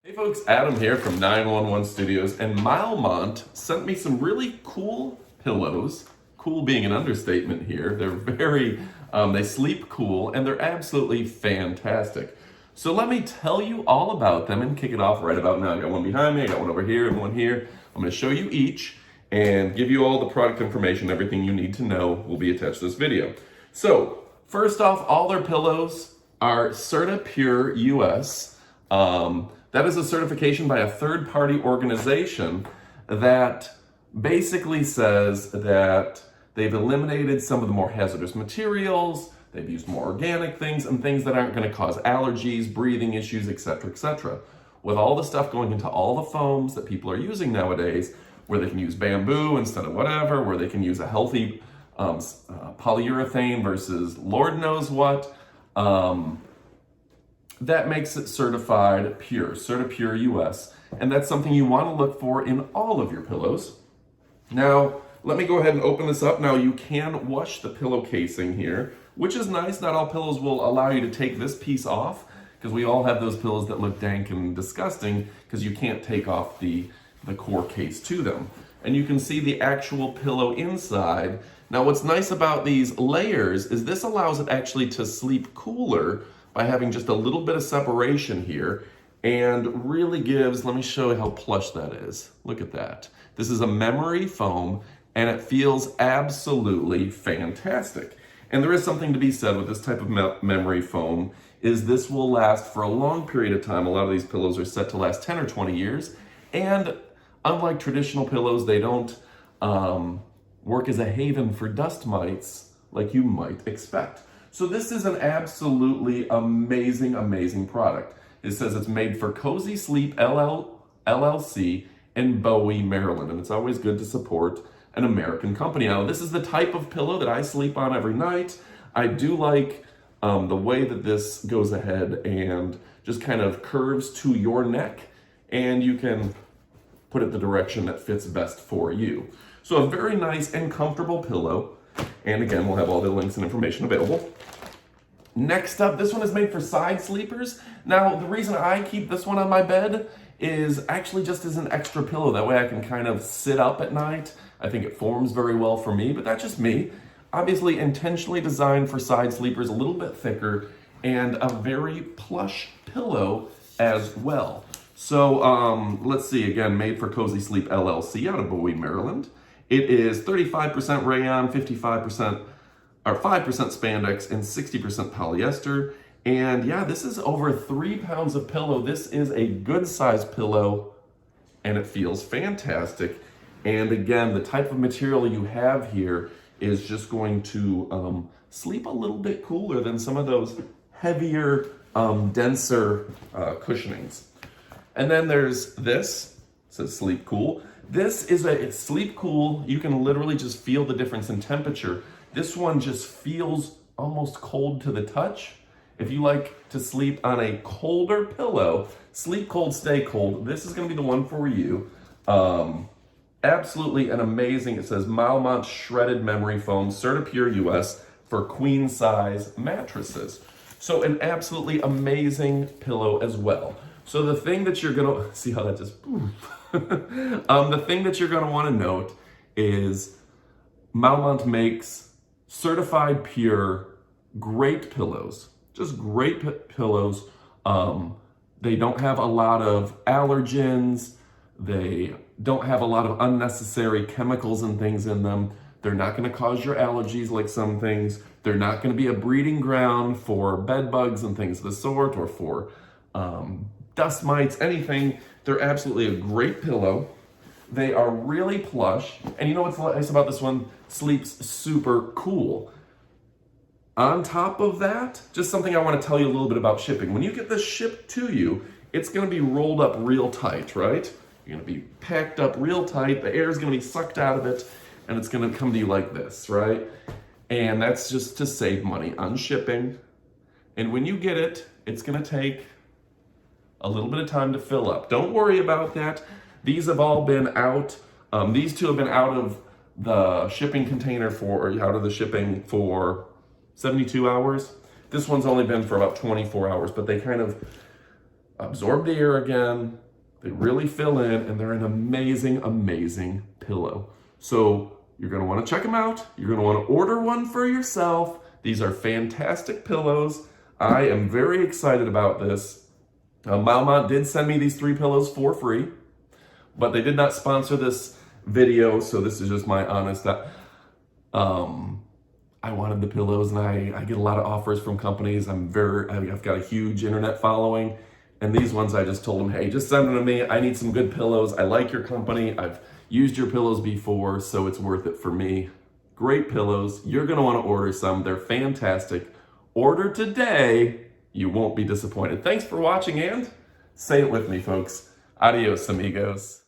Hey folks, Adam here from 911 Studios, and Milemont sent me some really cool pillows. Cool being an understatement here. They sleep cool, and they're absolutely fantastic. So let me tell you all about them and kick it off right about now. I got one behind me, I got one over here, and one here. I'm going to show you each and give you all the product information, everything you need to know will be attached to this video. So first off, all their pillows are CertaPure US. That is a certification by a third-party organization that basically says that they've eliminated some of the more hazardous materials, they've used more organic things, and things that aren't going to cause allergies, breathing issues, etc., etc. With all the stuff going into all the foams that people are using nowadays, where they can use bamboo instead of whatever, where they can use a healthy polyurethane versus Lord knows what, that makes it certified pure, CertaPure US, and that's something you want to look for in all of your pillows. Now, let me go ahead and open this up. Now, you can wash the pillow casing here, which is nice. Not all pillows will allow you to take this piece off, because we all have those pillows that look dank and disgusting, because you can't take off the core case to them. And you can see the actual pillow inside. Now, what's nice about these layers is this allows it actually to sleep cooler by having just a little bit of separation here, and really gives, let me show you how plush that is. Look at that. This is a memory foam, and it feels absolutely fantastic. And there is something to be said with this type of memory foam, is this will last for a long period of time. A lot of these pillows are set to last 10 or 20 years, and unlike traditional pillows, they don't work as a haven for dust mites like you might expect. So this is an absolutely amazing, amazing product. It says it's made for Cozy Sleep LLC in Bowie, Maryland, and it's always good to support an American company. Now, this is the type of pillow that I sleep on every night. I do like the way that this goes ahead and just kind of curves to your neck, and you can put it the direction that fits best for you. So a very nice and comfortable pillow. And again, we'll have all the links and information available. Next up, this one is made for side sleepers. Now, the reason I keep this one on my bed is actually just as an extra pillow. That way I can kind of sit up at night. I think it forms very well for me, but that's just me. Obviously intentionally designed for side sleepers, a little bit thicker, and a very plush pillow as well. So let's see, again, made for Cozy Sleep LLC out of Bowie, Maryland. It is 35% rayon, 5% spandex, and 60% polyester. And yeah, this is over 3 pounds of pillow. This is a good size pillow, and it feels fantastic. And again, the type of material you have here is just going to sleep a little bit cooler than some of those heavier, denser cushionings. And then there's this, it says Sleep Cool. This is a Sleep Cool. You can literally just feel the difference in temperature. This one just feels almost cold to the touch. If you like to sleep on a colder pillow, sleep cold, stay cold, this is going to be the one for you. Absolutely an amazing, it says Milemont Shredded Memory Foam, CertaPure US for queen size mattresses. So an absolutely amazing pillow as well. So the thing that you're gonna, see how that just, the thing that you're gonna wanna note is Milemont makes certified pure, great pillows, just great pillows. They don't have a lot of allergens. They don't have a lot of unnecessary chemicals and things in them. They're not gonna cause your allergies like some things. They're not gonna be a breeding ground for bed bugs and things of the sort, or for dust mites, anything. They're absolutely a great pillow. They are really plush. And you know what's nice about this one? Sleeps super cool. On top of that, just something I want to tell you a little bit about shipping. When you get this shipped to you, it's going to be rolled up real tight, right? You're going to be packed up real tight. The air is going to be sucked out of it, and it's going to come to you like this, right? And that's just to save money on shipping. And when you get it, it's going to take a little bit of time to fill up. Don't worry about that. These have all been out. These two have been out of the shipping container out of the shipping for 72 hours. This one's only been for about 24 hours, but they kind of absorb the air again. They really fill in, and they're an amazing, amazing pillow. So you're gonna wanna check them out. You're gonna wanna order one for yourself. These are fantastic pillows. I am very excited about this. Malmont did send me these 3 pillows for free, but they did not sponsor this video, so this is just my honest, I wanted the pillows, and I get a lot of offers from companies. I've got a huge internet following, and these ones I just told them, hey, just send them to me. I need some good pillows. I like your company. I've used your pillows before, so it's worth it for me. Great pillows. You're gonna wanna order some. They're fantastic. Order today. You won't be disappointed. Thanks for watching, and say it with me, folks. Adios, amigos.